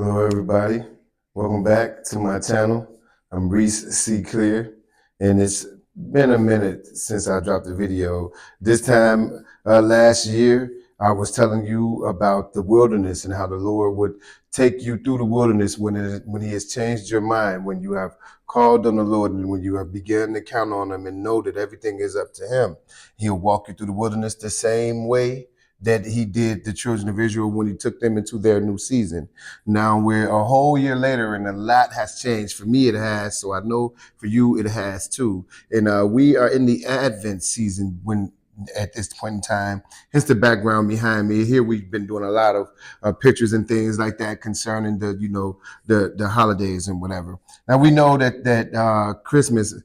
Hello, everybody. Welcome back to my channel. I'm Reese-c-clear, and it's been a minute since I dropped a video. This time last year, I was telling you about the wilderness and how the Lord would take you through the wilderness when He has changed your mind, when you have called on the Lord, and when you have begun to count on Him and know that everything is up to Him. He'll walk you through the wilderness the same way that He did the children of Israel when He took them into their new season. Now we're a whole year later and a lot has changed. For me, it has. So I know for you, it has too. And we are in the Advent season when at this point in time. Here's the background behind me. Here we've been doing a lot of pictures and things like that concerning the holidays and whatever. Now we know that Christmas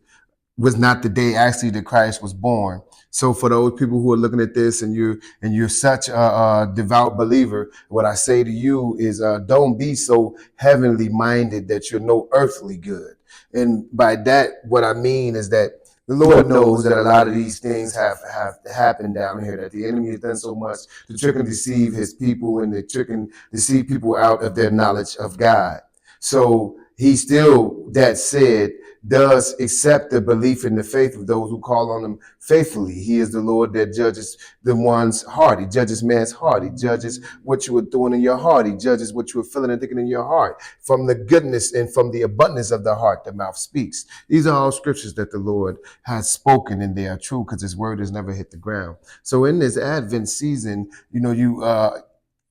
was not the day actually that Christ was born. So for those people who are looking at this and you're such a devout believer, what I say to you is don't be so heavenly minded that you're no earthly good. And by that, what I mean is that the Lord knows that a lot of these things have happened down here, that the enemy has done so much to trick and deceive his people and to trick and deceive people out of their knowledge of God. So he still, that said, does accept the belief in the faith of those who call on him faithfully. He is the Lord that judges the one's heart. He judges man's heart. He judges what you are doing in your heart. He judges what you are feeling and thinking in your heart. From the goodness and from the abundance of the heart, the mouth speaks. These are all scriptures that the Lord has spoken, and they are true because his word has never hit the ground. So in this Advent season,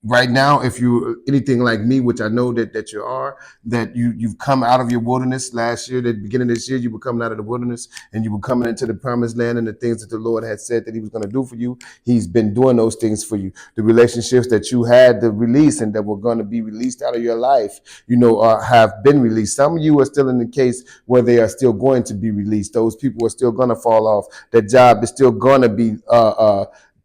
right now, if you're anything like me, which I know that you are, that you've come out of your wilderness last year, the beginning of this year, you were coming out of the wilderness and you were coming into the promised land and the things that the Lord had said that he was going to do for you. He's been doing those things for you. The relationships that you had to release and that were going to be released out of your life, have been released. Some of you are still in the case where they are still going to be released. Those people are still going to fall off. That job is still going to be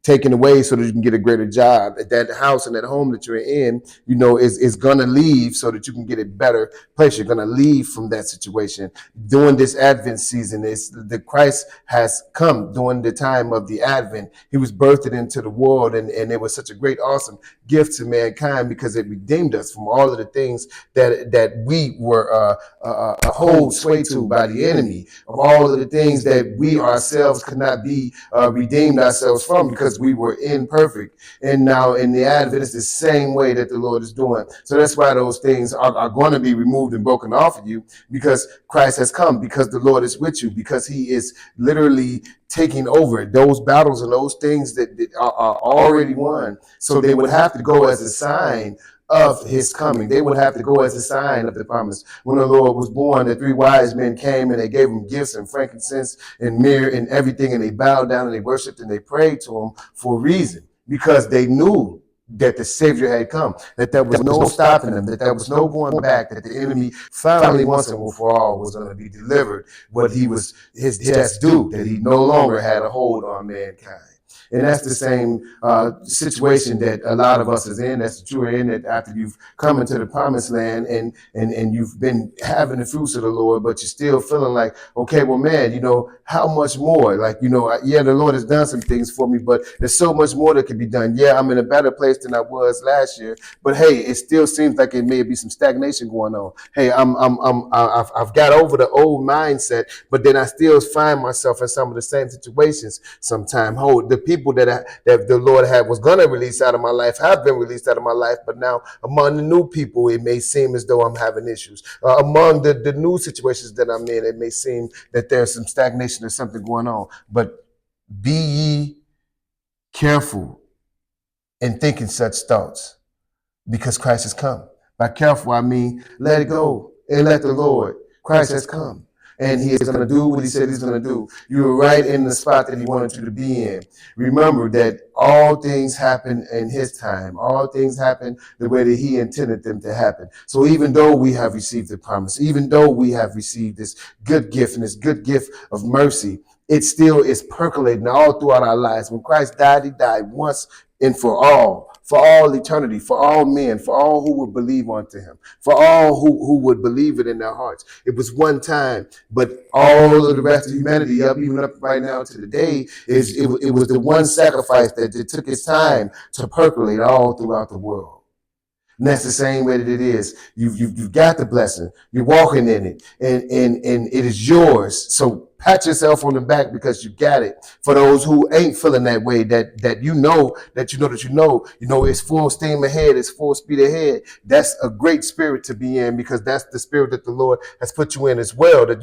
taken away so that you can get a greater job. That house and that home that you're in, is going to leave so that you can get a better place. You're going to leave from that situation. During this Advent season, the Christ has come during the time of the Advent. He was birthed into the world, and it was such a great, awesome gift to mankind because it redeemed us from all of the things that we were hold sway to by the enemy, of all of the things that we ourselves could not be redeemed ourselves from because we were imperfect. And now in the Advent, it's the same way that the Lord is doing. So that's why those things are going to be removed and broken off of you, because Christ has come, because the Lord is with you, because he is literally taking over those battles and those things that are already won. So they would have to go as a sign of his coming. They would have to go as a sign of the promise. When the Lord was born, the three wise men came and they gave him gifts and frankincense and myrrh and everything, and they bowed down and they worshiped and they prayed to him for a reason, because they knew that the Savior had come, that there was no stopping him, that there was no going back, that the enemy finally once and for all was going to be delivered what he was his just due, that he no longer had a hold on mankind. And that's the same situation that a lot of us is in. That's what you're in, that after you've come into the promised land and you've been having the fruits of the Lord, but you're still feeling like, okay, well, man, how much more? Like, yeah, the Lord has done some things for me, but there's so much more that could be done. Yeah, I'm in a better place than I was last year, but hey, it still seems like it may be some stagnation going on. Hey, I've got over the old mindset, but then I still find myself in some of the same situations sometimes. The people that the Lord was going to release out of my life have been released out of my life, but now among the new people, it may seem as though I'm having issues. Among the new situations that I'm in, it may seem that there's some stagnation or something going on. But be ye careful in thinking such thoughts, because Christ has come. By careful, I mean let it go and let the Lord. Christ has come. And he is going to do what he said he's going to do. You were right in the spot that he wanted you to be in. Remember that all things happen in his time. All things happen the way that he intended them to happen. So even though we have received the promise, even though we have received this good gift and this good gift of mercy, it still is percolating all throughout our lives. When Christ died, he died once and for all eternity, for all men, for all who would believe unto him, for all who would believe it in their hearts. It was one time, but all of the rest of humanity, even up right now to the day, it was the one sacrifice that it took its time to percolate all throughout the world. And that's the same way that it is. You've got the blessing. You're walking in it, and it is yours. So pat yourself on the back because you got it. For those who ain't feeling that way, that you know it's full steam ahead, it's full speed ahead. That's a great spirit to be in because that's the spirit that the Lord has put you in as well. That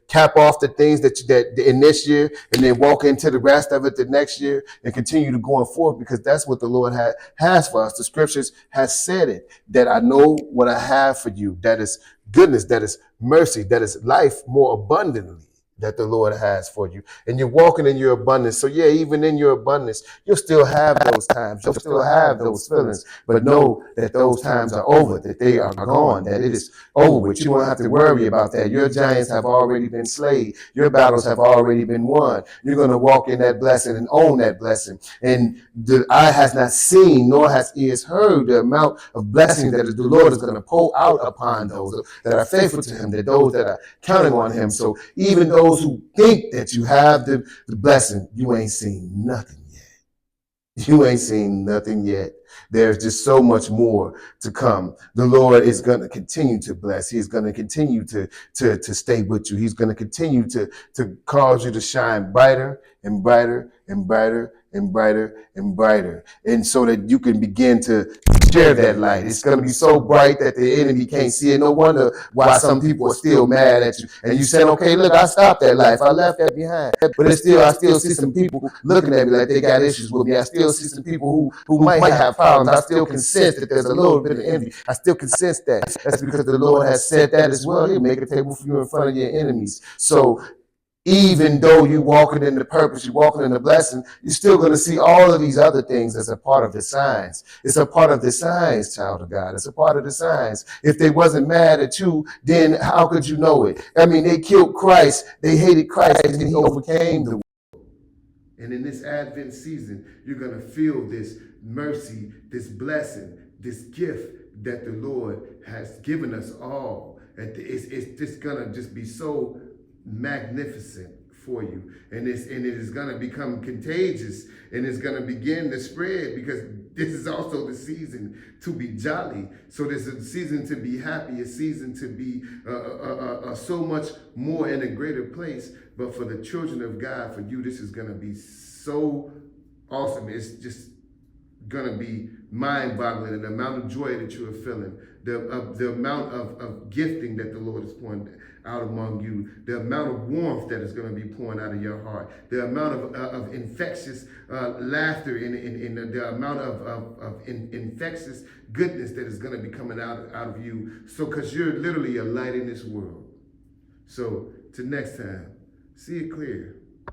cap off the things that in this year, and then walk into the rest of it the next year, and continue to going forth because that's what the Lord has for us. The scriptures has said it, that I know what I have for you. That is goodness, that is mercy, that is life more abundantly that the Lord has for you. And you're walking in your abundance. So yeah, even in your abundance, you'll still have those times. You'll still have those feelings. But know that those times are over, that they are gone, that it is over with. You don't have to worry about that. Your giants have already been slayed. Your battles have already been won. You're going to walk in that blessing and own that blessing. And the eye has not seen, nor has ears heard the amount of blessings that the Lord is going to pour out upon those that are faithful to him, that those that are counting on him. So even those who think that you have the blessing, you ain't seen nothing yet. You ain't seen nothing yet. There's just so much more to come. The Lord is going to continue to bless. He's going to continue to stay with you. He's going to continue to cause you to shine brighter and brighter and brighter and brighter and brighter. And so that you can begin to share that light. It's going to be so bright that the enemy can't see it. No wonder why some people are still mad at you. And you saying, okay, look, I stopped that life. I left that behind. But I still see some people looking at me like they got issues with me. I still see some people who might have problems. I still can sense that there's a little bit of envy. I still can sense that. That's because the Lord has said that as well. He'll make a table for you in front of your enemies. So even though you're walking in the purpose, you're walking in the blessing, you're still going to see all of these other things as a part of the signs. It's a part of the signs, child of God. It's a part of the signs. If they wasn't mad at you, then how could you know it? I mean, they killed Christ. They hated Christ, and he overcame the world. And in this Advent season, you're going to feel this mercy, this blessing, this gift that the Lord has given us all. It's just going to just be so magnificent for you, and it is going to become contagious, and it's going to begin to spread because this is also the season to be jolly. So this is a season to be happy, a season to be so much more in a greater place. But for the children of God, for you, this is going to be so awesome. It's just gonna be mind-boggling, and the amount of joy that you are feeling, the amount of gifting that the Lord is pouring out among you, the amount of warmth that is going to be pouring out of your heart, the amount of infectious laughter, and the amount of infectious goodness that is going to be coming out of you. So, because you're literally a light in this world. So, till next time, see it clear.